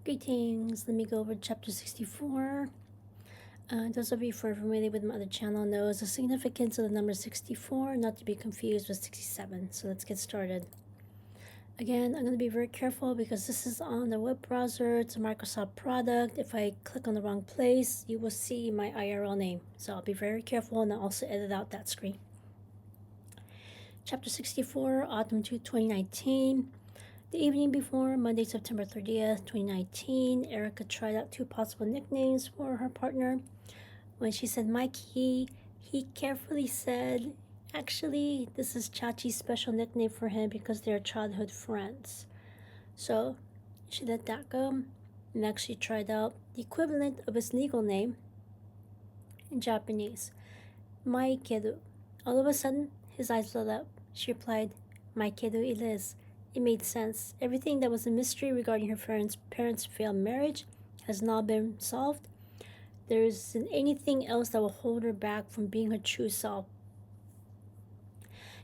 Greetings, let me go over chapter 64. Those of you who are familiar with my other channel knows the significance of the number 64, not to be confused with 67. So let's get started. Again, I'm going to be very careful because this is on the web browser. It's a Microsoft product. If I click on the wrong place, you will see my IRL name. So I'll be very careful and I'll also edit out that screen. Chapter 64, Autumn 2, 2019. The evening before, Monday, September 30th, 2019, Erica tried out two possible nicknames for her partner. When she said Mikey, he carefully said, actually, this is Chachi's special nickname for him because they're childhood friends. So she let that go. Next, she tried out the equivalent of his legal name in Japanese, Maikeru. All of a sudden, his eyes lit up. She replied, Maikeru it is. It made sense. Everything that was a mystery regarding her parents' failed marriage has now been solved. There isn't anything else that will hold her back from being her true self.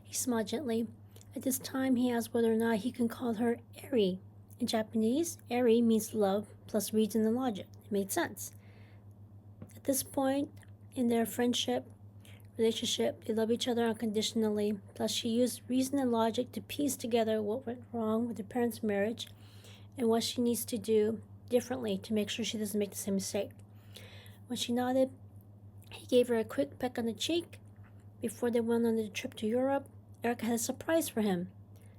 He smiled gently. At this time, he asked whether or not he can call her Eri. In Japanese, Eri means love plus reason and logic. It made sense. At this point in their relationship, they love each other unconditionally. Plus, she used reason and logic to piece together what went wrong with her parents' marriage and what she needs to do differently to make sure she doesn't make the same mistake. When she nodded, he gave her a quick peck on the cheek. Before they went on the trip to Europe, Erica had a surprise for him.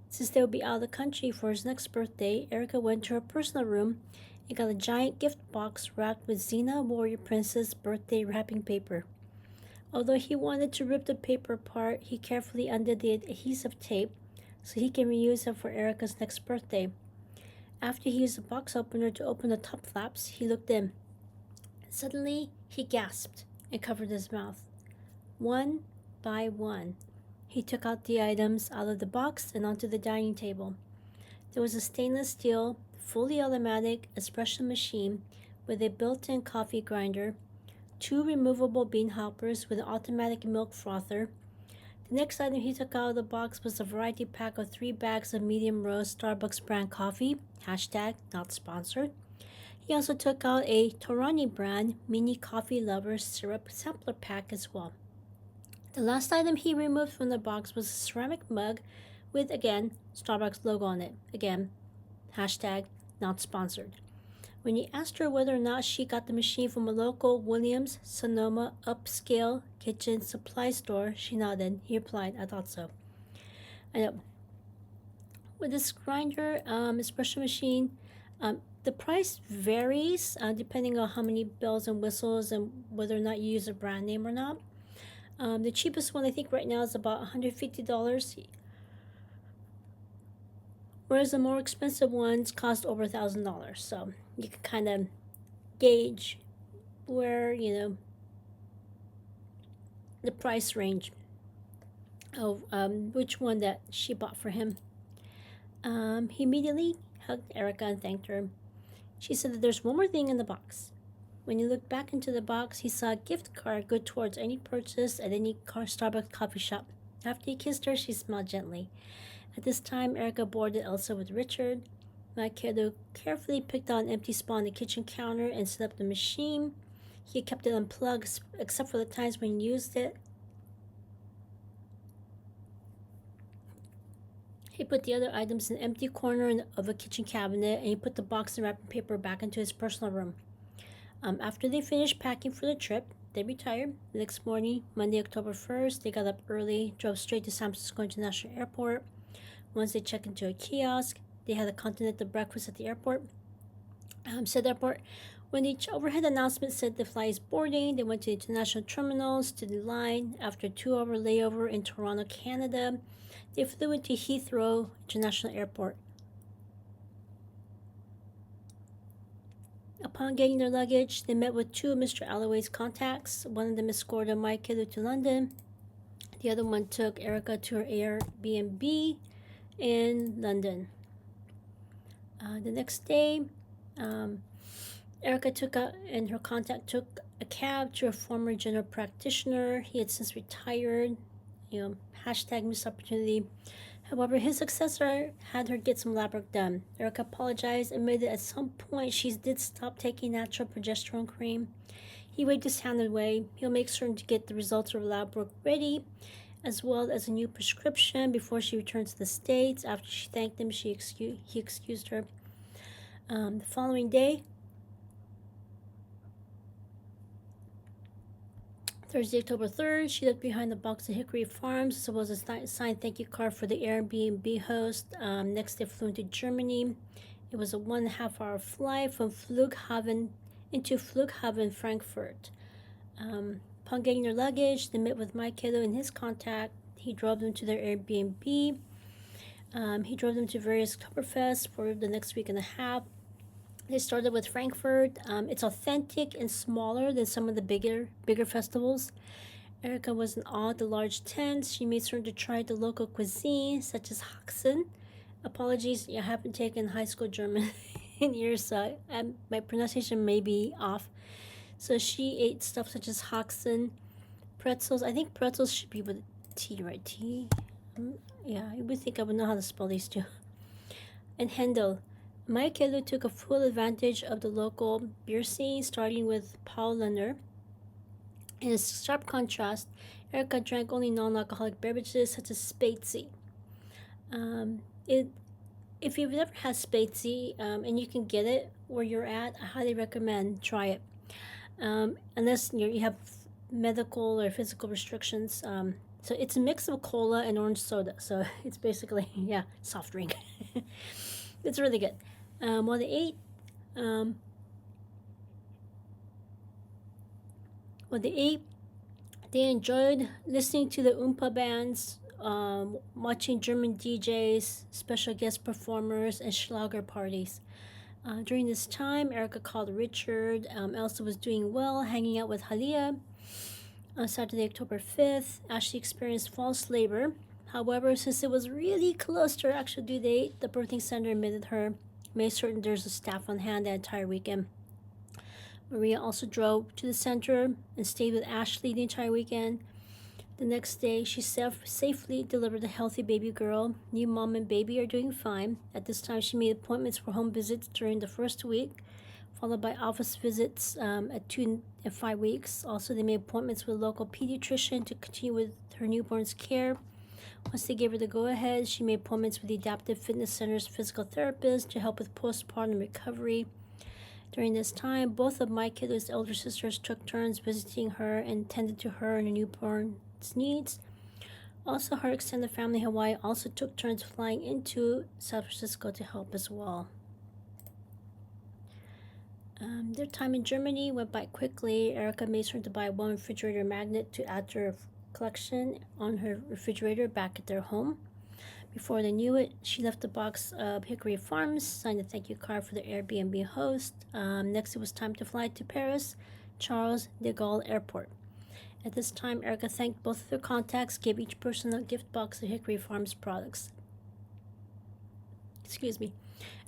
Since they would be out of the country for his next birthday, Erica went to her personal room and got a giant gift box wrapped with Xena Warrior Princess birthday wrapping paper. Although he wanted to rip the paper apart, he carefully undid the adhesive tape so he can reuse it for Erica's next birthday. After he used the box opener to open the top flaps, he looked in. Suddenly, he gasped and covered his mouth. One by one, he took out the items out of the box and onto the dining table. There was a stainless steel, fully automatic espresso machine with a built-in coffee grinder, two removable bean hoppers with an automatic milk frother. The next item he took out of the box was a variety pack of 3 bags of medium roast Starbucks brand coffee, #not sponsored. He also took out a Torani brand mini coffee lover syrup sampler pack as well. The last item he removed from the box was a ceramic mug with, again, Starbucks logo on it. Again, #not sponsored. When he asked her whether or not she got the machine from a local Williams Sonoma upscale kitchen supply store, she nodded. He replied, I thought so. I know. With this grinder, espresso machine, the price varies depending on how many bells and whistles and whether or not you use a brand name or not. The cheapest one I think right now is about $150, whereas the more expensive ones cost over $1,000. So you can kind of gauge where, the price range of which one that she bought for him. He immediately hugged Erica and thanked her. She said that there's one more thing in the box. When he looked back into the box, he saw a gift card good towards any purchase at any Starbucks coffee shop. After he kissed her, she smiled gently. At this time, Erica boarded Elsa with Richard. Maikeru carefully picked out an empty spot on the kitchen counter and set up the machine. He kept it unplugged except for the times when he used it. He put the other items in an empty corner of a kitchen cabinet, and he put the box and wrapping paper back into his personal room. After they finished packing for the trip, they retired. The next morning, Monday, October 1st, they got up early, drove straight to San Francisco International Airport. Once they checked into a kiosk, they had a continental breakfast at the airport. When the overhead announcement said the flight is boarding, they went to the international terminals, to the line. After a 2-hour layover in Toronto, Canada, they flew into Heathrow International Airport. Upon getting their luggage, they met with 2 of Mr. Dalloway's contacts. One of them escorted Maikeru to London. The other one took Erica to her Airbnb in London. The next day, Erica and her contact took a cab to a former general practitioner. He had since retired. #missed opportunity. However, his successor had her get some lab work done. Erica apologized, admitted at some point she did stop taking natural progesterone cream. He waved his hand away. He'll make certain to get the results of her lab work ready, as well as a new prescription before she returned to the States. After she thanked him, he excused her. The following day, Thursday, October 3rd, she left behind the box of Hickory Farms, as well as a signed thank you card for the Airbnb host. Next, they flew into Germany. It was a 1.5 hour flight from Flughafen into Flughafen Frankfurt. Upon getting their luggage, they met with Mike Kiddo and his contact. He drove them to their Airbnb. He drove them to various Oktoberfests for the next week and a half. They started with Frankfurt. It's authentic and smaller than some of the bigger festivals. Erica was in awe at the large tents. She made certain to try the local cuisine, such as Haxen. Apologies, I haven't taken high school German in years, so my pronunciation may be off. So she ate stuff such as Haxen, pretzels. I think pretzels should be with T, right? T? Yeah, I would think I would know how to spell these two. And Hendel. Mike Kiddo took a full advantage of the local beer scene, starting with Paulaner. In a sharp contrast, Erica drank only non-alcoholic beverages such as Spezi. If you've never had Spezi and you can get it where you're at, I highly recommend try it. Unless you have medical or physical restrictions. So it's a mix of cola and orange soda. So it's basically, soft drink. It's really good. While they ate, they enjoyed listening to the Oompa bands, watching German DJs, special guest performers, and Schlager parties. During this time, Erica called Richard. Elsa was doing well, hanging out with Halia. On Saturday, October 5th, Ashley experienced false labor. However, since it was really close to her actual due date, the birthing center admitted her, made certain there's a staff on hand the entire weekend. Maria also drove to the center and stayed with Ashley the entire weekend. The next day, she safely delivered a healthy baby girl. New mom and baby are doing fine. At this time, she made appointments for home visits during the first week, followed by office visits at 2 and 5 weeks. Also, they made appointments with a local pediatrician to continue with her newborn's care. Once they gave her the go-ahead, she made appointments with the Adaptive Fitness Center's physical therapist to help with postpartum recovery. During this time, both of Mike Kiddo's elder sisters took turns visiting her and tended to her and her newborn's needs. Also, her extended family in Hawaii also took turns flying into San Francisco to help as well. Their time in Germany went by quickly. Erica made sure to buy one refrigerator magnet to add to her collection on her refrigerator back at their home. Before they knew it, she left the box of Hickory Farms, signed a thank you card for the Airbnb host. Next, it was time to fly to Paris, Charles de Gaulle Airport. At this time, Erica thanked both of their contacts, gave each person a gift box of Hickory Farms products.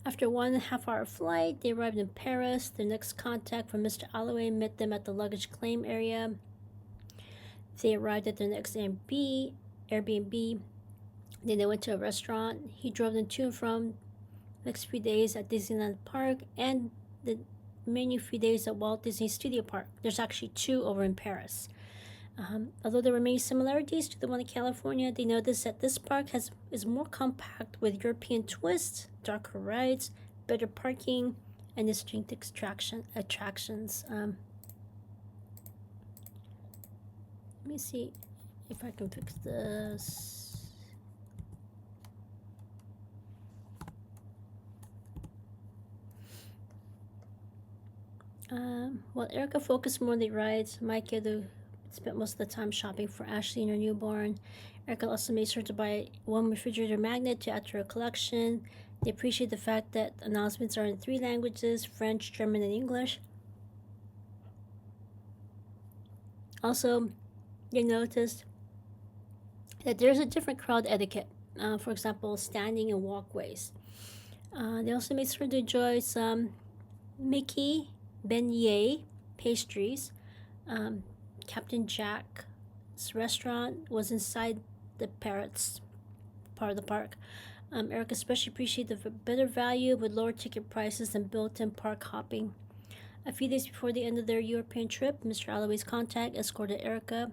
After a 1.5 hour flight, they arrived in Paris. Their next contact from Mr. Dalloway met them at the luggage claim area. They arrived at their next Airbnb. Then they went to a restaurant. He drove them to and from the next few days at Disneyland Park and the remaining few days at Walt Disney Studio Park. There's actually 2 over in Paris. Although there were many similarities to the one in California, they noticed that this park is more compact with European twists, darker rides, better parking, and distinct attractions. Let me see if I can fix this. While Erica focused more on the rides, Mike spent most of the time shopping for Ashley and her newborn. Erica also made sure to buy one refrigerator magnet to add to her collection. They appreciate the fact that announcements are in 3 languages, French, German, and English. Also, they noticed that there's a different crowd etiquette. For example, standing and walkways. They also made sure to enjoy some Mickey beignet pastries. Captain Jack's restaurant was inside the Parrots part of the park. Erica especially appreciated the better value with lower ticket prices and built-in park hopping. A few days before the end of their European trip, Mr. Alloway's contact escorted Erica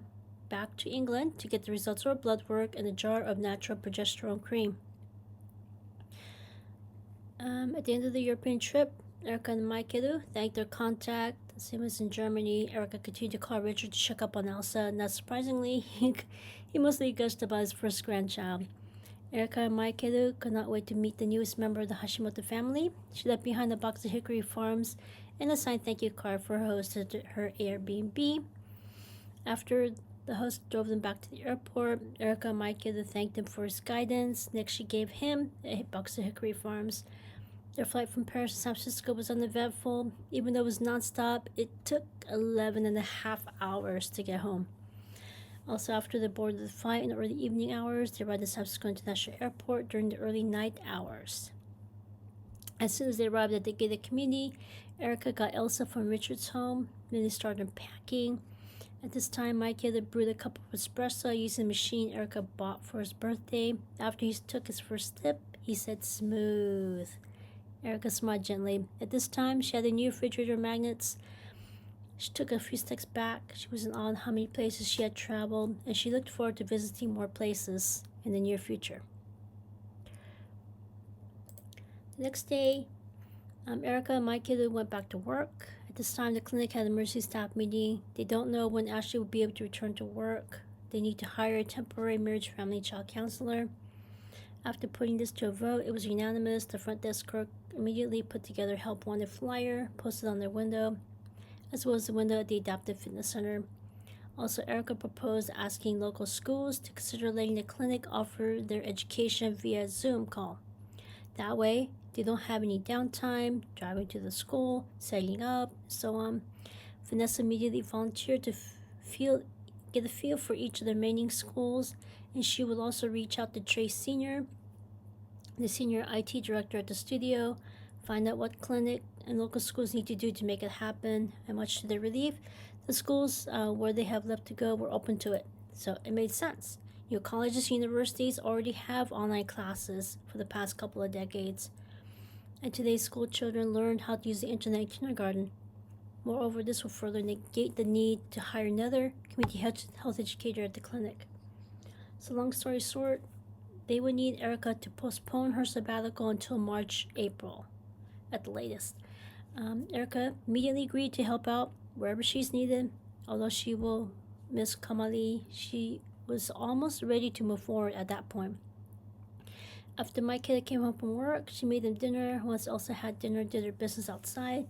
back to England to get the results of her blood work and a jar of natural progesterone cream. At the end of the European trip, Erica and Maikeru thanked their contact. Same as in Germany, Erica continued to call Richard to check up on Elsa. Not surprisingly, he mostly gushed about his first grandchild. Erica and Maikeru could not wait to meet the newest member of the Hashimoto family. She left behind a box of hickory farms and a signed thank you card for her host at her Airbnb. After the host drove them back to the airport, Erica and Maikeru thanked him for his guidance. Next, she gave him a box of hickory farms. Their flight from Paris to San Francisco was uneventful. Even though it was nonstop, it took 11 and a half hours to get home. Also, after they boarded the flight in the early evening hours, they arrived at San Francisco International Airport during the early night hours. As soon as they arrived at the gated community, Erica got Elsa from Richard's home. Then they started packing. At this time, Mike had brewed a cup of espresso using the machine Erica bought for his birthday. After he took his first sip, he said, "Smooth." Erica smiled gently. At this time, she had the new refrigerator magnets. She took a few steps back. She was in awe of how many places she had traveled, and she looked forward to visiting more places in the near future. The next day, Erica and Maikeru went back to work. At this time, the clinic had an emergency staff meeting. They don't know when Ashley will be able to return to work. They need to hire a temporary marriage, family, child counselor. After putting this to a vote, it was unanimous. The front desk clerk immediately put together a help wanted flyer, posted on their window, as well as the window at the Adaptive Fitness Center. Also, Erica proposed asking local schools to consider letting the clinic offer their education via Zoom call. That way, they don't have any downtime, driving to the school, setting up, and so on. Vanessa immediately volunteered to get a feel for each of the remaining schools, and she would also reach out to Trey Sr., the senior IT director at the studio, find out what clinic and local schools need to do to make it happen, and much to their relief, the schools where they have left to go were open to it. So it made sense. Colleges and universities already have online classes for the past couple of decades, and today's school children learned how to use the internet in kindergarten. Moreover, this will further negate the need to hire another community health educator at the clinic. So long story short, they would need Erica to postpone her sabbatical until March, April at the latest. Erica immediately agreed to help out wherever she's needed. Although she will miss Kamali, she was almost ready to move forward at that point. After my kid came home from work, she made them dinner. Once Elsa had dinner, did her business outside.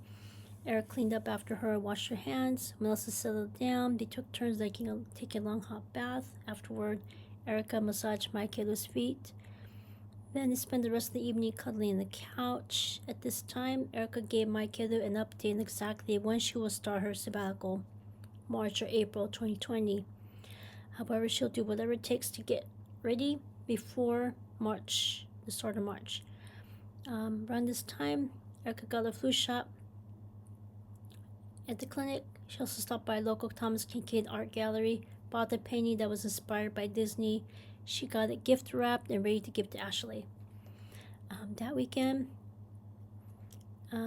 Eric cleaned up after her, washed her hands. Melissa settled down. They took turns taking a long hot bath. Afterward, Erica massaged Maikeru's feet. Then they spent the rest of the evening cuddling on the couch. At this time, Erica gave Maikeru an update on exactly when she will start her sabbatical, March or April 2020. However, she'll do whatever it takes to get ready before March, the start of March. Around this time, Erica got a flu shot at the clinic. She also stopped by a local Thomas Kincaid art gallery, bought a painting that was inspired by Disney. She got it gift wrapped and ready to give to Ashley. That weekend,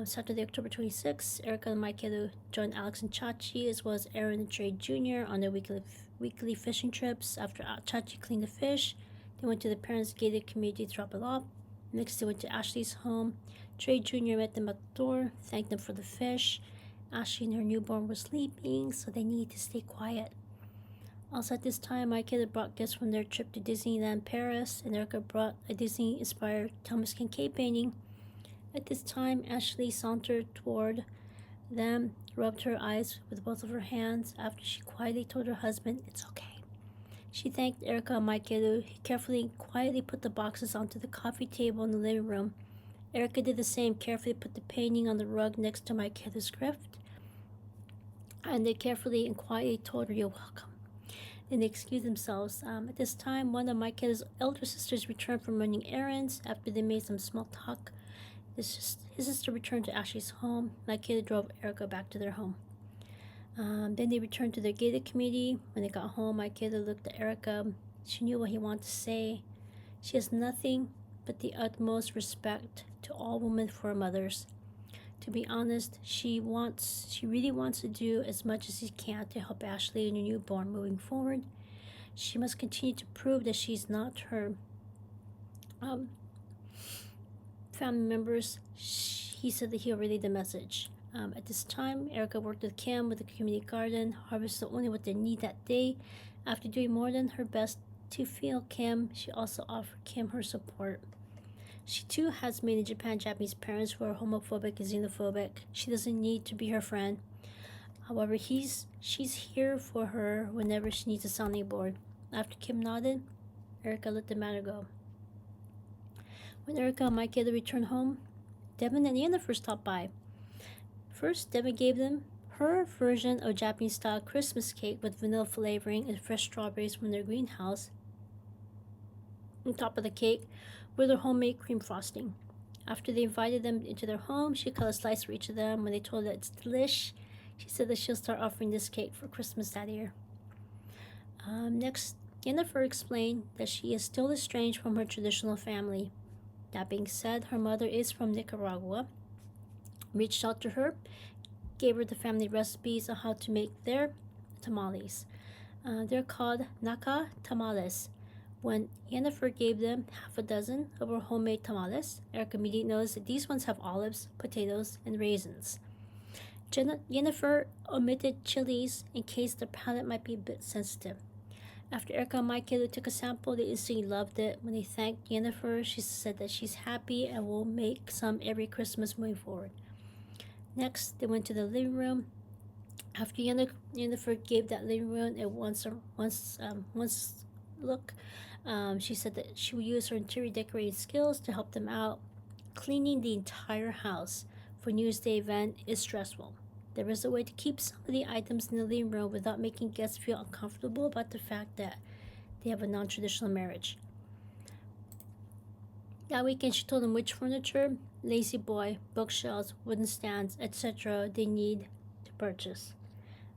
Saturday, October 26th, Erica and Maikeru joined Alex and Chachi, as well as Aaron and Trey Jr. on their weekly fishing trips. After Chachi cleaned the fish, they went to the parents' gated community to drop it off. Next, they went to Ashley's home. Trey Jr. met them at the door, thanked them for the fish. Ashley and her newborn were sleeping, so they needed to stay quiet. Also at this time, my kid had brought gifts from their trip to Disneyland Paris, and Erica brought a Disney-inspired Thomas Kincaid painting. At this time, Ashley sauntered toward them, rubbed her eyes with both of her hands. After she quietly told her husband, "It's okay." She thanked Erica and Maikeru. He carefully and quietly put the boxes onto the coffee table in the living room. Erica did the same, carefully put the painting on the rug next to Maikeru's gift. And they carefully and quietly told her, "You're welcome." Then they excused themselves. At this time, one of Maikeru's elder sisters returned from running errands. After they made some small talk, his sister returned to Ashley's home. Maikeru drove Erica back to their home. Then they returned to their gated community. When they got home, Maikeru looked at Erica. She knew what he wanted to say. She has nothing but the utmost respect to all women for mothers. To be honest, she really wants to do as much as she can to help Ashley and her newborn moving forward. She must continue to prove that she's not her um, family members. He said that he'll relay the message. At this time, Erica worked with Kim with the community garden, harvested only what they need that day. After doing more than her best to feel Kim, she also offered Kim her support. She too has made in Japan Japanese parents who are homophobic and xenophobic. She doesn't need to be her friend. However, she's here for her whenever she needs a sounding board. After Kim nodded, Erica let the matter go. When Erica and Mike returned home, Devin and Yennefer stopped by. First, Devin gave them her version of Japanese-style Christmas cake with vanilla flavoring and fresh strawberries from their greenhouse. On top of the cake were their homemade cream frosting. After they invited them into their home, she cut a slice for each of them. When they told her it's delish, she said that she'll start offering this cake for Christmas that year. Next, Yennefer explained that she is still estranged from her traditional family. That being said, her mother is from Nicaragua. Reached out to her, gave her the family recipes on how to make their tamales. They're called Naka tamales. When Yennefer gave them half a dozen of her homemade tamales, Erica immediately noticed that these ones have olives, potatoes, and raisins. Yennefer omitted chilies in case their palate might be a bit sensitive. After Erica and Michaela took a sample, they instantly loved it. When they thanked Yennefer, she said that she's happy and will make some every Christmas moving forward. Next, they went to the living room. After Yennefer gave that living room a once look, she said that she would use her interior decorating skills to help them out. Cleaning the entire house for New Year's Day event is stressful. There is a way to keep some of the items in the living room without making guests feel uncomfortable about the fact that they have a non-traditional marriage. That weekend, she told them which furniture, lazy boy, bookshelves, wooden stands, etc. they need to purchase.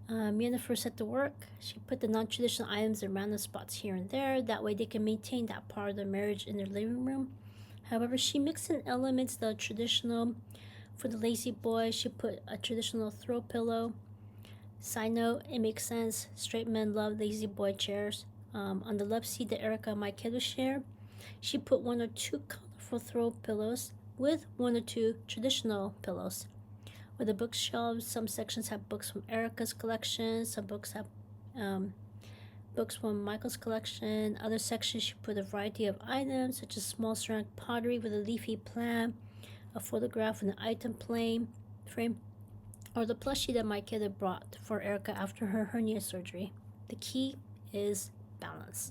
Yennefer set to work. She put the non-traditional items in random spots here and there. That way they can maintain that part of their marriage in their living room. However, she mixed in elements that are traditional. For the lazy boy, she put a traditional throw pillow. Side note, it makes sense. Straight men love lazy boy chairs. On the love seat that Erica and Mike share, she put one or two colorful throw pillows with one or two traditional pillows. With the bookshelves, some sections have books from Erica's collection, some books have books from Michael's collection. Other sections she put a variety of items, such as small ceramic pottery with a leafy plant, a photograph and an item frame, or the plushie that Mike had brought for Erica after her hernia surgery. The key is balance.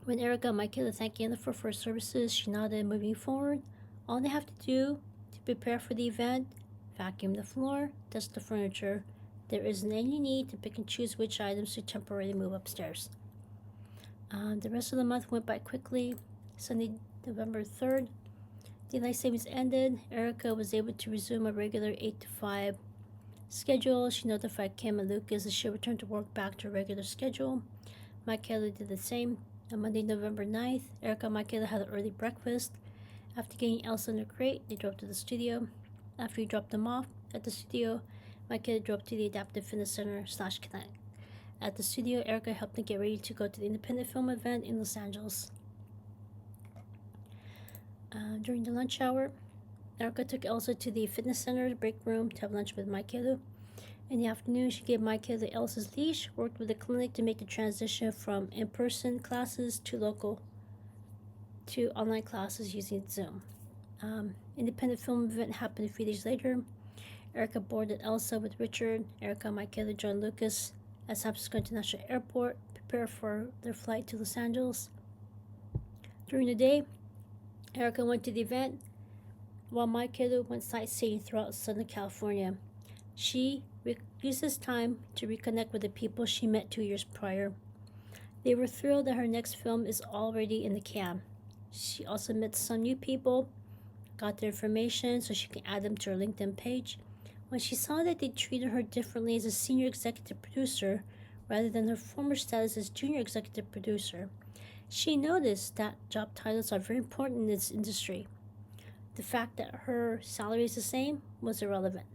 When Erica and Mike thanked Yennefer for her services, she nodded. Moving forward, all they have to do to prepare for the event: vacuum the floor, dust the furniture. There isn't any need to pick and choose which items to temporarily move upstairs. The rest of the month went by quickly. Sunday, November 3rd, daylight savings ended. Erica was able to resume a regular 8 to 5 schedule. She notified Kim and Lucas that she returned to work back to a regular schedule. Michaela did the same. On Monday, November 9th, Erica and Michaela had an early breakfast. After getting Elsa in her crate, they drove to the studio. After he dropped them off at the studio, Michaela drove to the Adaptive Fitness Center / Connect. At the studio, Erica helped them get ready to go to the independent film event in Los Angeles. During the lunch hour, Erica took Elsa to the fitness center break room to have lunch with Michaela. In the afternoon, she gave Michaela Elsa's leash, worked with the clinic to make the transition from in-person classes to online classes using Zoom. Independent film event happened a few days later. Erica boarded Elsa with Richard. Erica and Michaela joined Lucas at San Francisco International Airport, prepare for their flight to Los Angeles. During the day, Erica went to the event, while Michaela went sightseeing throughout Southern California. She used this time to reconnect with the people she met 2 years prior. They were thrilled that her next film is already in the can. She also met some new people, got their information so she can add them to her LinkedIn page. When she saw that they treated her differently as a senior executive producer rather than her former status as junior executive producer, She noticed that job titles are very important in this industry. The fact that her salary is the same was irrelevant.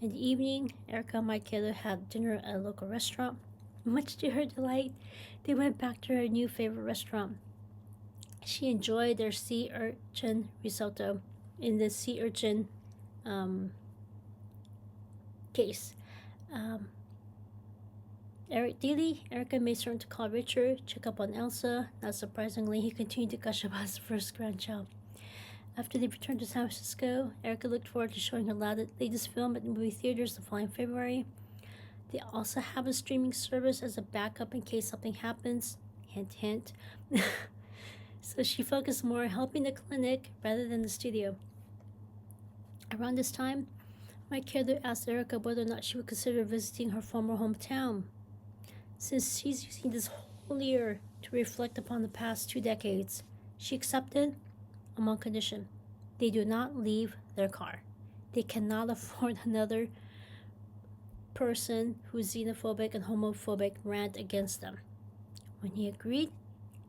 In the evening, Erica and Michaela had dinner at a local restaurant. Much to her delight, they went back to her new favorite restaurant. She enjoyed their sea urchin risotto in the sea urchin um, case. Um, daily, Erica made certain to call Richard, check up on Elsa. Not surprisingly, he continued to gush about his first grandchild. After they returned to San Francisco, Erica looked forward to showing her latest film at the movie theaters the following February. They also have a streaming service as a backup in case something happens. Hint, hint. So she focused more on helping the clinic rather than the studio. Around this time, Mike Heather asked Erica whether or not she would consider visiting her former hometown. Since she's using this whole year to reflect upon the past 2 decades, she accepted on one condition: they do not leave their car. They cannot afford another person who's xenophobic and homophobic rant against them. When he agreed,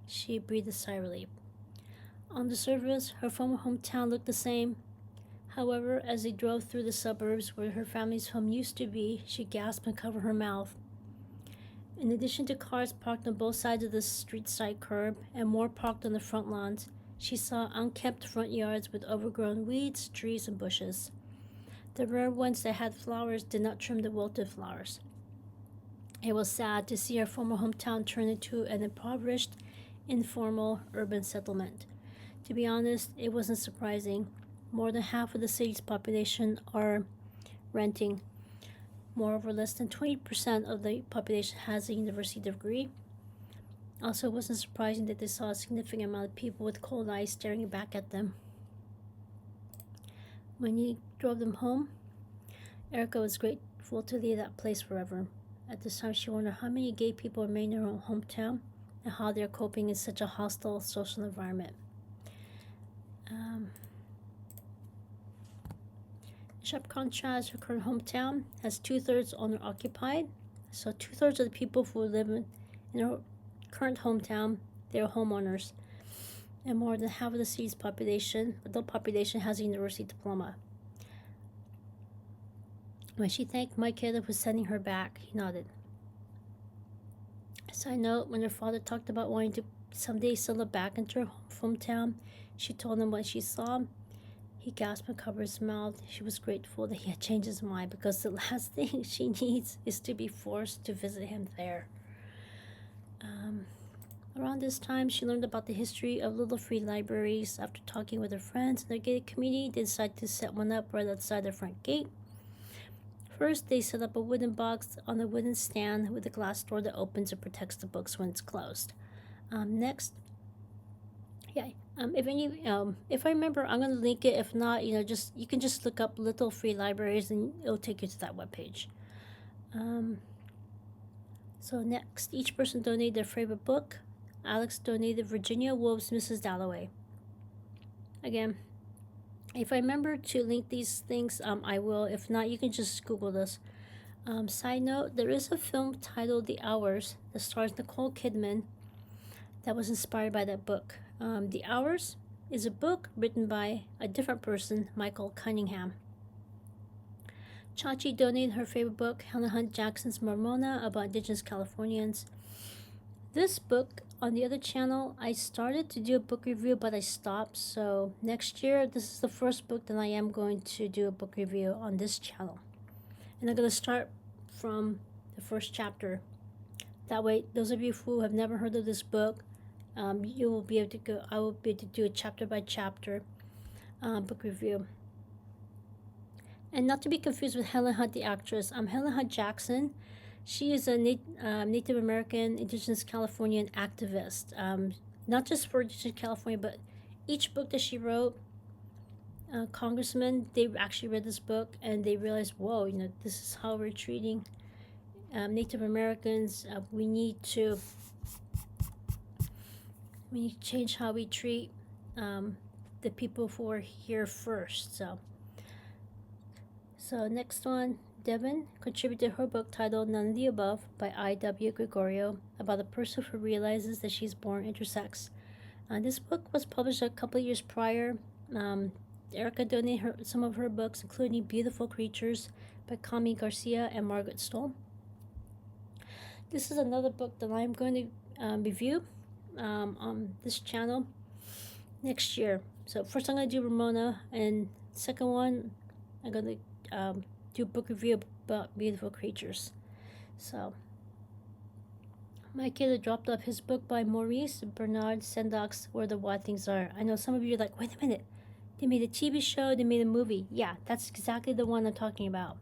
she breathed a sigh of relief. On the surface, her former hometown looked the same. However, as they drove through the suburbs where her family's home used to be, she gasped and covered her mouth. In addition to cars parked on both sides of the street side curb and more parked on the front lawns, she saw unkempt front yards with overgrown weeds, trees, and bushes. The rare ones that had flowers did not trim the wilted flowers. It was sad to see her former hometown turn into an impoverished, informal urban settlement. To be honest, it wasn't surprising. More than half of the city's population are renting. Moreover, less than 20% of the population has a university degree. Also, it wasn't surprising that they saw a significant amount of people with cold eyes staring back at them. When he drove them home, Erica was grateful to leave that place forever. At this time, she wondered how many gay people remain in her hometown and how they are coping in such a hostile social environment. In sharp contrast, her current hometown has 2/3 owner-occupied. So 2/3 of the people who live in her current hometown, they are homeowners. And more than half of the city's adult population, has a university diploma. When she thanked Mike Caleb for sending her back, he nodded. Side note, when her father talked about wanting to someday settle back into her hometown, she told him what she saw. He gasped and covered his mouth. She was grateful that he had changed his mind, because the last thing she needs is to be forced to visit him there. Around this time, she learned about the history of little free libraries. After talking with her friends in their gated community, they decided to set one up right outside their front gate. First, they set up a wooden box on a wooden stand with a glass door that opens and protects the books when it's closed. Next, if I remember, I'm gonna link it. If not, you can just look up little free libraries and it'll take you to that webpage. So next, each person donated their favorite book. Alex donated Virginia Woolf's Mrs. Dalloway. Again, if I remember to link these things, I will. If not, you can just Google this. Side note, there is a film titled The Hours that stars Nicole Kidman that was inspired by that book. The Hours is a book written by a different person, Michael Cunningham. Chachi donated her favorite book, Helen Hunt Jackson's Ramona, about Indigenous Californians. This book, on the other channel, I started to do a book review, but I stopped. So next year, this is the first book that I am going to do a book review on this channel. And I'm going to start from the first chapter. That way, those of you who have never heard of this book, you will be able to go. I will be able to do a chapter by chapter book review. And not to be confused with Helen Hunt, the actress. Helen Hunt Jackson. She is a Native American, Indigenous Californian activist. Not just for Indigenous California, but each book that she wrote, congressmen, they actually read this book and they realized, whoa, this is how we're treating Native Americans. We need to change how we treat the people who are here first. So next one, Devon contributed her book titled None of the Above by I.W. Gregorio about a person who realizes that she's born intersex. This book was published a couple of years prior. Erica donated some of her books, including Beautiful Creatures by Garcia and Margaret Stohl. This is another book that I'm going to review on this channel next year. So first I'm going to do Ramona, and second one I'm going to do a book review about Beautiful Creatures. So my kid dropped off his book by Maurice Bernard Sendak's Where the Wild Things Are. I know some of you are like, wait a minute, they made a TV show, they made a movie. Yeah, that's exactly the one I'm talking about.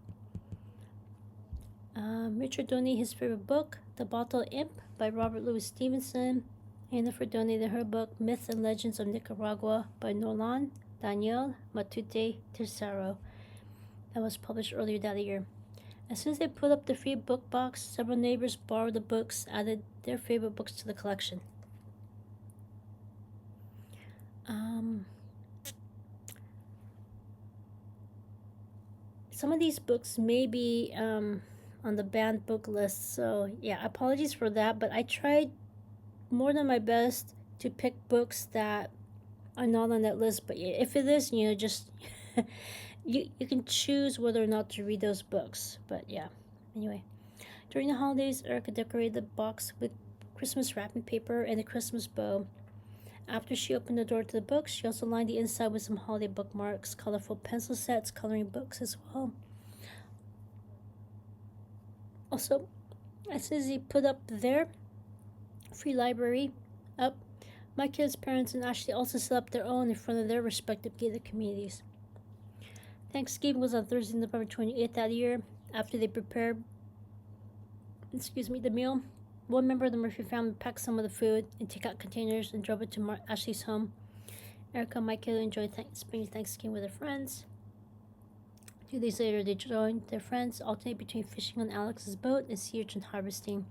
Richard donated his favorite book, The Bottle Imp by Robert Louis Stevenson. Jennifer donated her book, Myths and Legends of Nicaragua by Norlan, Daniel, Matute, Tercero. That was published earlier that year. As soon as they put up the free book box, several neighbors borrowed the books, added their favorite books to the collection. Some of these books may be on the banned book list, so yeah, apologies for that, but I tried more than my best to pick books that are not on that list. But if it is, just you can choose whether or not to read those books. But yeah, anyway, during the holidays, Erica decorated the box with Christmas wrapping paper and a Christmas bow. After she opened the door to the books, she also lined the inside with some holiday bookmarks, colorful pencil sets, coloring books as well. Also, as soon as he put up their free library up, my kids' parents and Ashley also set up their own in front of their respective gated communities. Thanksgiving was on Thursday, November 28th that year. After they prepared the meal, one member of the Murphy family packed some of the food in takeout containers and drove it to Ashley's home. Erica and my kid enjoyed spending Thanksgiving with their friends. 2 days later, they joined their friends, alternate between fishing on Alex's boat and sea urchin harvesting.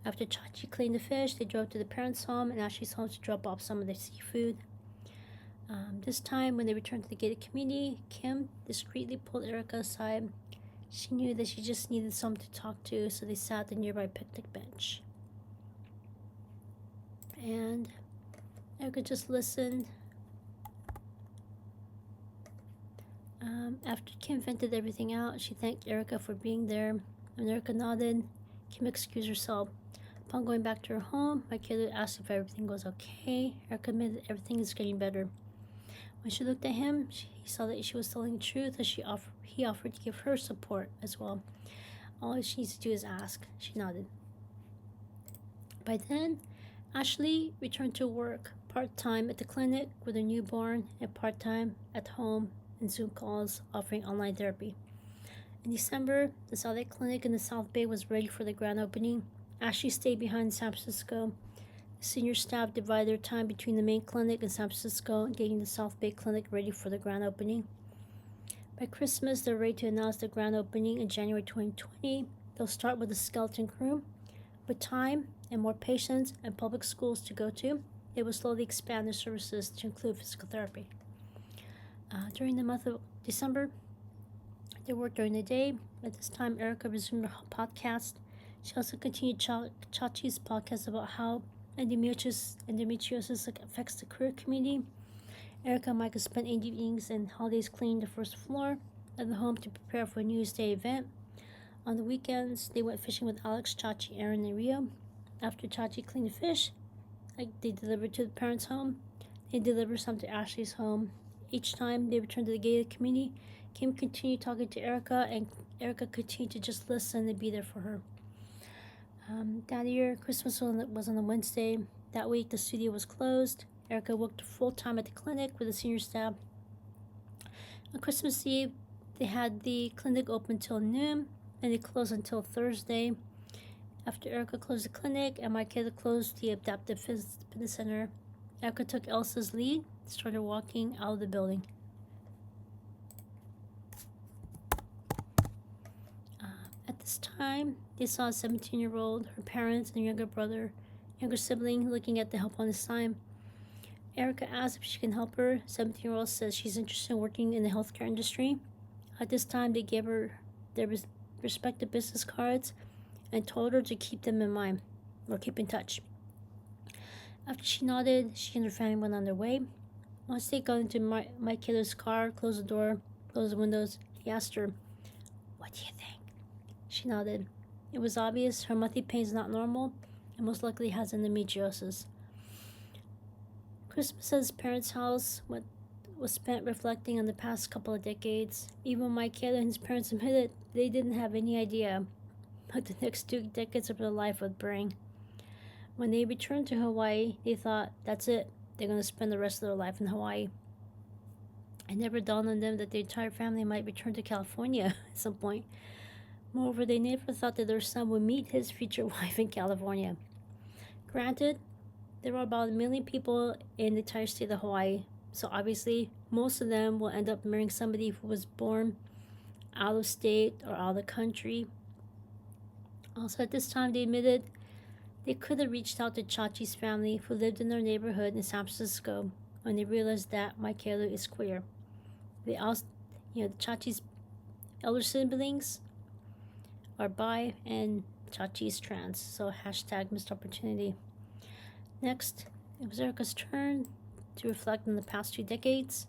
After Chachi cleaned the fish, they drove to the parents' home and Ashley's home to drop off some of their seafood. This time, when they returned to the gated community, Kim discreetly pulled Erica aside. She knew that she just needed someone to talk to, so they sat at the nearby picnic bench. And Erica just listened. After Kim vented everything out, she thanked Erica for being there. When Erica nodded, Kim excused herself. Upon going back to her home, my kid asked if everything was okay. Erica admitted everything is getting better. When she looked at him, he saw that she was telling the truth, as he offered to give her support as well. All she needs to do is ask. She nodded. By then, Ashley returned to work part-time at the clinic with her newborn and part-time at home in Zoom calls, offering online therapy. In December, the Satellite Clinic in the South Bay was ready for the grand opening. Ashley stayed behind in San Francisco. The senior staff divided their time between the main clinic in San Francisco and getting the South Bay Clinic ready for the grand opening. By Christmas, they're ready to announce the grand opening in January 2020. They'll start with a skeleton crew. With time and more patients and public schools to go to, they will slowly expand their services to include physical therapy. During the month of December, they worked during the day. At this time, Erica resumed her podcast. She also continued Chachi's podcast about how endometriosis affects the queer community. Erica and Micah spent evenings and holidays cleaning the first floor of the home to prepare for a New Year's Day event. On the weekends, they went fishing with Alex, Chachi, Aaron, and Rio. After Chachi cleaned the fish, they delivered to the parents' home. They delivered some to Ashley's home. Each time they returned to the gated community, Kim continued talking to Erica, and Erica continued to just listen and be there for her. That year, Christmas was on a Wednesday. That week, the studio was closed. Erica worked full-time at the clinic with the senior staff. On Christmas Eve, they had the clinic open till noon, and they closed until Thursday. After Erica closed the clinic and my kid closed the Adaptive Fitness Center, Erica took Elsa's lead and started walking out of the building. At this time, they saw a 17-year-old, her parents, and younger sibling looking at the help on the sign. Erica asked if she can help her. 17-year-old says she's interested in working in the healthcare industry. At this time, they gave their respective business cards and told her to keep them in mind or keep in touch. After she nodded, she and her family went on their way. Once they got into Mike Killer's car, closed the door, closed the windows, he asked her, "What do you think?" She nodded. It was obvious her monthly pain is not normal and most likely has endometriosis. Christmas at his parents' house was spent reflecting on the past couple of decades. Even Mike Killer and his parents admitted they didn't have any idea what the next 2 decades of their life would bring. When they returned to Hawaii, they thought, that's it, they're going to spend the rest of their life in Hawaii. It never dawned on them that the entire family might return to California at some point. Moreover, they never thought that their son would meet his future wife in California. Granted, there are about 1 million people in the entire state of Hawaii, so obviously most of them will end up marrying somebody who was born out of state or out of the country. Also, at this time, they admitted they could have reached out to Chachi's family who lived in their neighborhood in San Francisco when they realized that Michaela is queer. They also, Chachi's elder siblings are bi and Chachi's trans, so hashtag missed opportunity. Next, it was Erica's turn to reflect on the past 2 decades.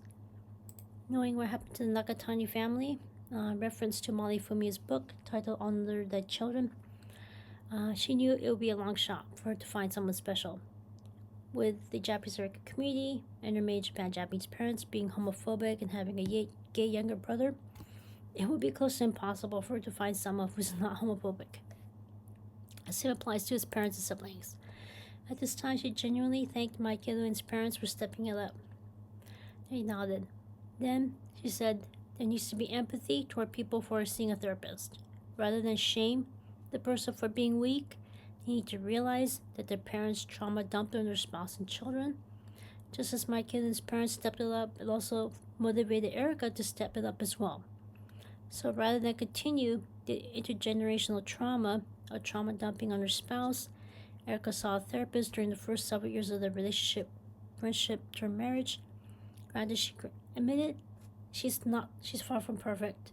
Knowing what happened to the Nakatani family, reference to Molly Fumia's book titled Honor Dead Children, she knew it would be a long shot for her to find someone special. With the Japanese American community and her main Japanese parents being homophobic and having a gay younger brother, it would be close to impossible for her to find someone who's not homophobic. The same applies to his parents and siblings. At this time, she genuinely thanked Michael and his parents for stepping it up. He nodded. Then, she said, there needs to be empathy toward people who are seeing a therapist. Rather than shame the person for being weak, they need to realize that their parents trauma dumped on their spouse and children. Just as Michael and his parents stepped it up, it also motivated Erica to step it up as well. So rather than continue the intergenerational trauma or trauma dumping on her spouse, Erica saw a therapist during the first several years of their relationship, friendship, to marriage. Granted, she admitted she's far from perfect.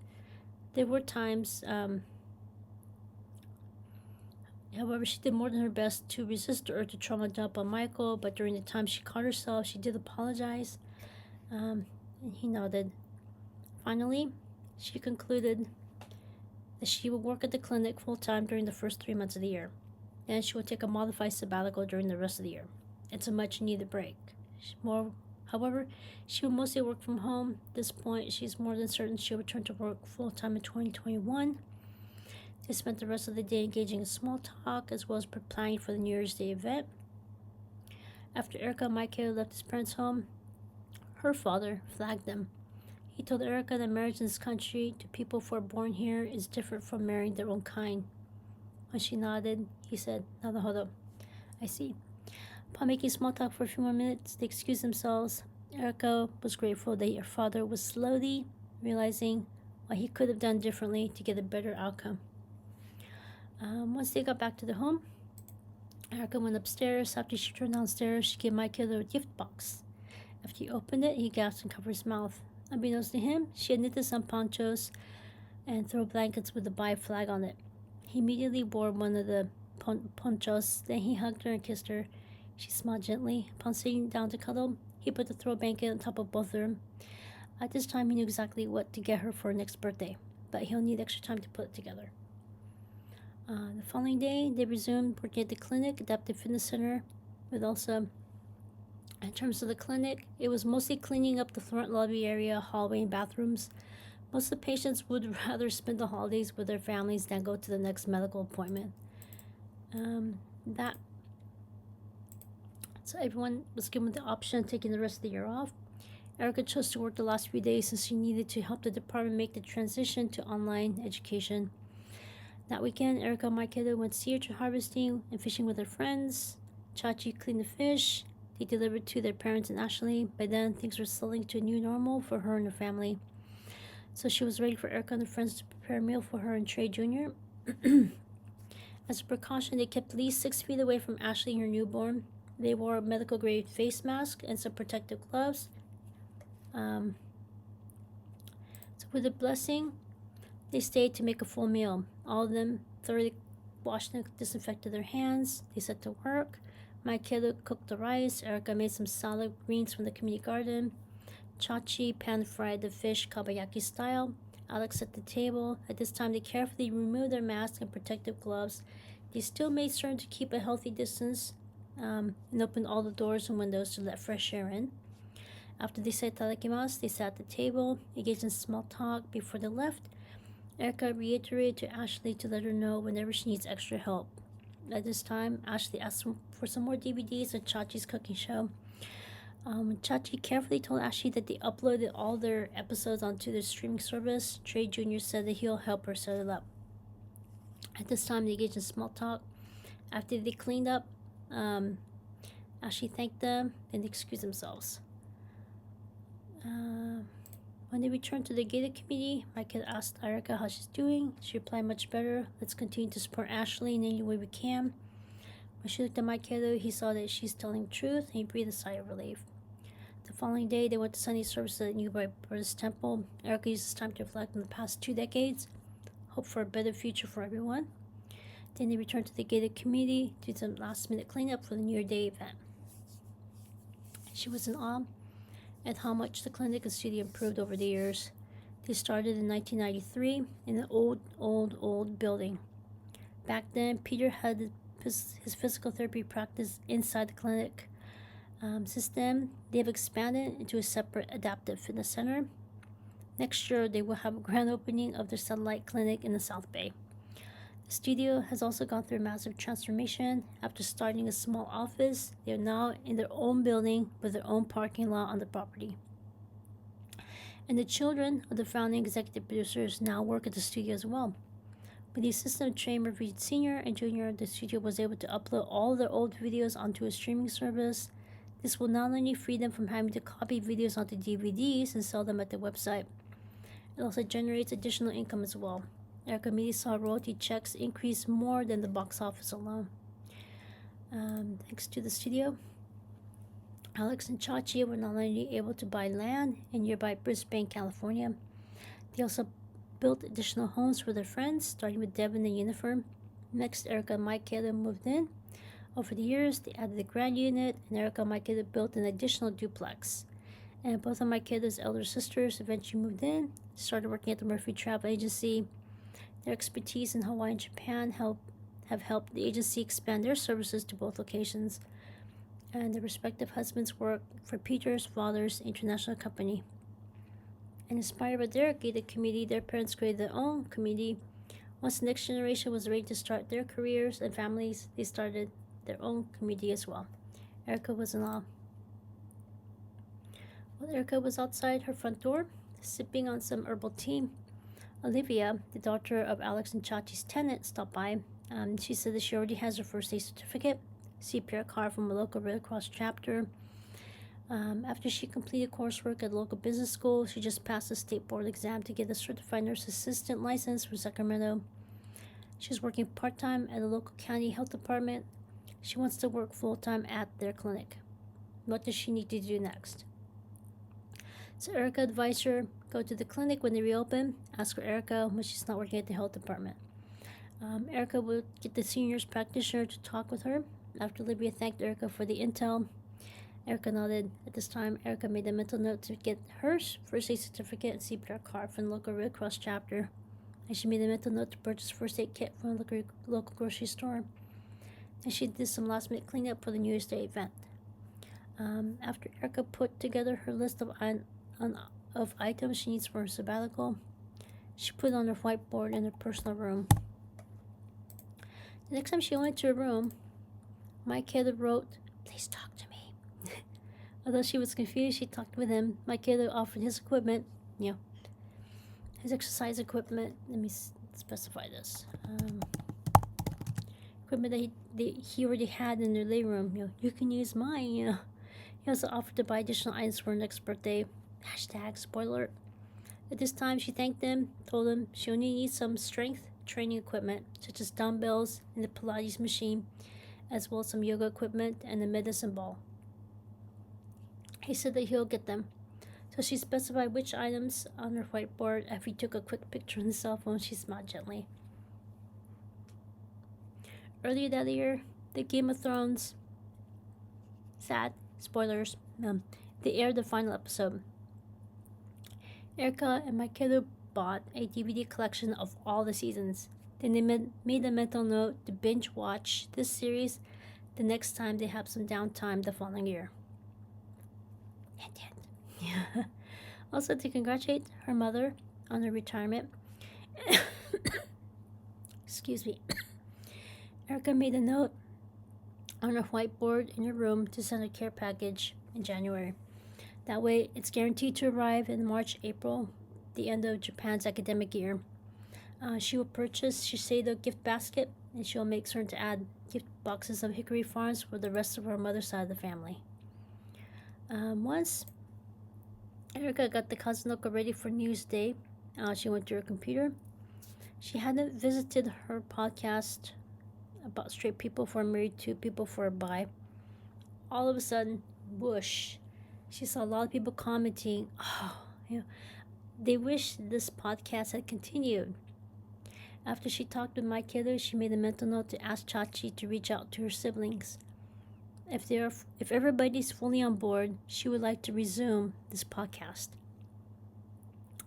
There were times, however, she did more than her best to resist the urge to trauma dump on Michael, but during the time she caught herself, she did apologize, and he nodded. Finally, she concluded that she would work at the clinic full-time during the first 3 months of the year. Then she would take a modified sabbatical during the rest of the year. It's a much-needed break. However, she would mostly work from home. At this point, she's more than certain she'll return to work full-time in 2021. They spent the rest of the day engaging in small talk as well as planning for the New Year's Day event. After Erica and Michael left his parents' home, her father flagged them. He told Erica that marriage in this country to people who are born here is different from marrying their own kind. When she nodded, he said, "Naruhodo. I see." Upon making small talk for a few more minutes, they excused themselves. Erica was grateful that her father was slowly realizing what he could have done differently to get a better outcome. Once they got back to their home, Erica went upstairs. After she returned downstairs, she gave Michael a gift box. After he opened it, he gasped and covered his mouth. Unbeknownst to him, she had knitted some ponchos and throw blankets with the bi flag on it. He immediately wore one of the ponchos. Then he hugged her and kissed her. She smiled gently. Upon sitting down to cuddle, he put the throw blanket on top of both of them. At this time, he knew exactly what to get her for her next birthday, but he'll need extra time to put it together. The following day, they resumed working at the clinic, Adaptive Fitness Center, with also, in terms of the clinic, it was mostly cleaning up the front lobby area, hallway, and bathrooms. Most of the patients would rather spend the holidays with their families than go to the next medical appointment. So everyone was given the option of taking the rest of the year off. Erica chose to work the last few days since she needed to help the department make the transition to online education. That weekend, Erica and Michaela went sea urchin harvesting and fishing with their friends. Chachi cleaned the fish. They delivered to their parents in Ashley. By then, things were settling to a new normal for her and her family. So she was ready for Erica and her friends to prepare a meal for her and Trey Jr. As a precaution, they kept at least 6 feet away from Ashley and her newborn. They wore a medical-grade face mask and some protective gloves. So with the blessing They stayed to make a full meal. All of them thoroughly washed and disinfected their hands. They set to work. My kiddo cooked the rice. Erica made some salad greens from the community garden. Chachi pan-fried the fish kabayaki style. Alex set the table. At this time, they carefully removed their masks and protective gloves. They still made certain to keep a healthy distance and opened all the doors and windows to let fresh air in. After they said tadakimasu, they sat at the table, engaged in small talk before they left. Erica reiterated to Ashley to let her know whenever she needs extra help. At this time, Ashley asked for some more DVDs of Chachi's cooking show. Chachi carefully told Ashley that they uploaded all their episodes onto their streaming service. Trey Jr. said that he'll help her set it up. At this time, they engaged in small talk. After they cleaned up, Ashley thanked them and they excused themselves. When they returned to the gated committee, Mike had asked Erica how she's doing. She replied, "Much better. Let's continue to support Ashley in any way we can." When she looked at Mike, he saw that she's telling the truth, and he breathed a sigh of relief. The following day, they went to Sunday service at the nearby Buddhist temple. Erica used this time to reflect on the past 2 decades, hope for a better future for everyone. Then they returned to the gated committee to do some last-minute cleanup for the New Year Day event. She was in awe at how much the clinic and studio improved over the years. They started in 1993 in an old building. Back then, Peter had his physical therapy practice inside the clinic. Since then, they have expanded into a separate adaptive fitness center. Next year, they will have a grand opening of their satellite clinic in the South Bay. The studio has also gone through a massive transformation. After starting a small office, they are now in their own building with their own parking lot on the property. And the children of the founding executive producers now work at the studio as well. With the assistance of Trey Murphy Sr. and Jr., the studio was able to upload all their old videos onto a streaming service. This will not only free them from having to copy videos onto DVDs and sell them at their website, it also generates additional income as well. Erica immediately saw royalty checks increase more than the box office alone. Thanks to the studio, Alex and Chachi were not only able to buy land in nearby Brisbane, California, they also built additional homes for their friends, starting with Devin and Uniform. Next, Erica and Mike Kayla moved in. Over the years, they added the grand unit, and Erica and Mike Kayla built an additional duplex. And both of Mike Kayla's elder sisters eventually moved in, started working at the Murphy Travel Agency. Their expertise in Hawaii and Japan have helped the agency expand their services to both locations, and their respective husbands work for Peter's father's international company. And inspired by their gated community, their parents created their own community. Once the next generation was ready to start their careers and families, they started their own community as well. Erica was in awe. While Erica was outside her front door, sipping on some herbal tea, Olivia, the daughter of Alex and Chachi's tenant, stopped by. She said that she already has her first aid certificate, CPR card from a local Red Cross chapter. After she completed coursework at the local business school, she just passed the state board exam to get a certified nurse assistant license from Sacramento. She's working part-time at the local county health department. She wants to work full-time at their clinic. What does she need to do next? So Erica advised her, go to the clinic when they reopen. Ask for Erica when she's not working at the health department. Erica will get the senior nurse practitioner to talk with her. After Olivia thanked Erica for the intel, Erica nodded. At this time, Erica made a mental note to get her first aid certificate and CPR card from the local Red Cross chapter. And she made a mental note to purchase first aid kit from a local grocery store. And she did some last-minute cleanup for the New Year's Day event. After Erica put together her list of items she needs for her sabbatical, she put it on her whiteboard in her personal room. The next time she went to her room, Mike Kayla wrote, "Please talk to me." Although she was confused, she talked with him. Mike Kayla offered his equipment, his exercise equipment. Let me specify this. Equipment that he already had in their living room. You can use mine. He also offered to buy additional items for her next birthday. #spoiler. At this time, she thanked them, told them she only needs some strength training equipment, such as dumbbells and the Pilates machine, as well as some yoga equipment and the medicine ball. He said that he'll get them. So she specified which items on her whiteboard. Effie took a quick picture on the cell phone. She smiled gently. Earlier that year, the Game of Thrones, sad, spoilers, they aired the final episode. Erica and my kiddo bought a DVD collection of all the seasons. Then they made a mental note to binge watch this series the next time they have some downtime the following year. Hint, hint. Yeah. Also, to congratulate her mother on her retirement, excuse me, Erica made a note on her whiteboard in her room to send a care package in January. That way, it's guaranteed to arrive in March, April, the end of Japan's academic year. She will purchase Shiseido gift basket, and she will make certain to add gift boxes of Hickory Farms for the rest of her mother's side of the family. Once Erica got the cousin local ready for News Day, she went to her computer. She hadn't visited her podcast about straight people for married to people for bi. All of a sudden, whoosh, she saw a lot of people commenting, they wish this podcast had continued. After she talked with my kiddo, she made a mental note to ask Chachi to reach out to her siblings. If everybody's fully on board, she would like to resume this podcast.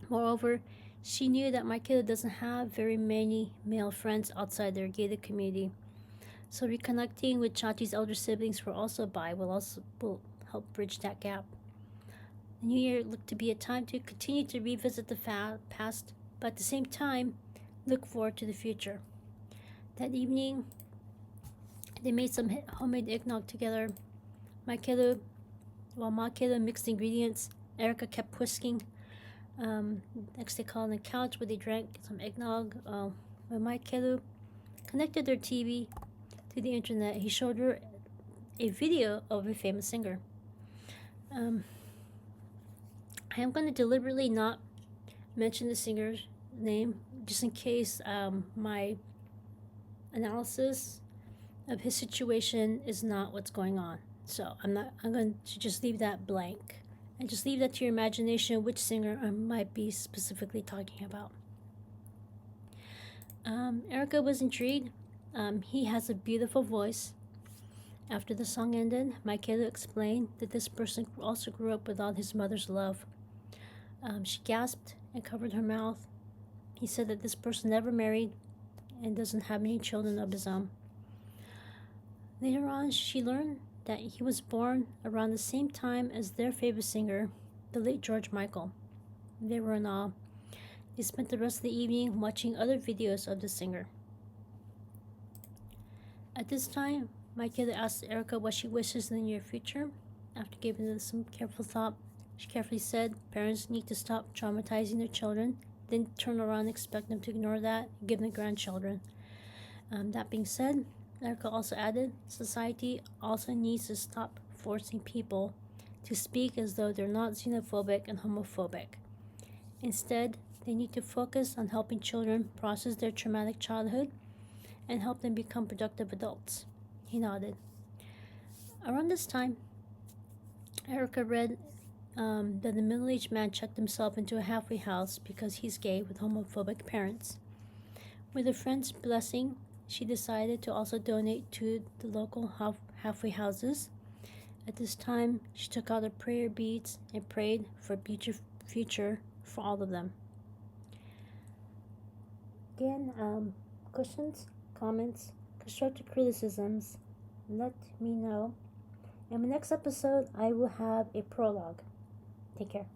Moreover, she knew that my kiddo doesn't have very many male friends outside their gated community. So reconnecting with Chachi's elder siblings who are also bi will help bridge that gap. The new year looked to be a time to continue to revisit the past, but at the same time, look forward to the future. That evening, they made some homemade eggnog together. While my kiddo mixed ingredients, Erica kept whisking. Next, they called on the couch where they drank some eggnog. When my kiddo connected their TV to the internet, he showed her a video of a famous singer. I am going to deliberately not mention the singer's name, just in case my analysis of his situation is not what's going on. So I'm going to just leave that blank and just leave that to your imagination which singer I might be specifically talking about. Erica was intrigued. He has a beautiful voice. After the song ended, my kiddo explained that this person also grew up without his mother's love. She gasped and covered her mouth. He said that this person never married and doesn't have any children of his own. Later on, she learned that he was born around the same time as their favorite singer, the late George Michael. They were in awe. They spent the rest of the evening watching other videos of the singer. At this time, my kiddo asked Erica what she wishes in the near future. After giving it some careful thought, she carefully said parents need to stop traumatizing their children, then turn around and expect them to ignore that and give them grandchildren. That being said, Erica also added, society also needs to stop forcing people to speak as though they're not xenophobic and homophobic. Instead, they need to focus on helping children process their traumatic childhood and help them become productive adults. He nodded. Around this time, Erica read that a middle-aged man checked himself into a halfway house because he's gay with homophobic parents. With a friend's blessing, she decided to also donate to the local halfway houses. At this time, she took out her prayer beads and prayed for a future for all of them. Again, questions, comments, constructive criticisms, let me know. In the next episode, I will have a prologue. Take care.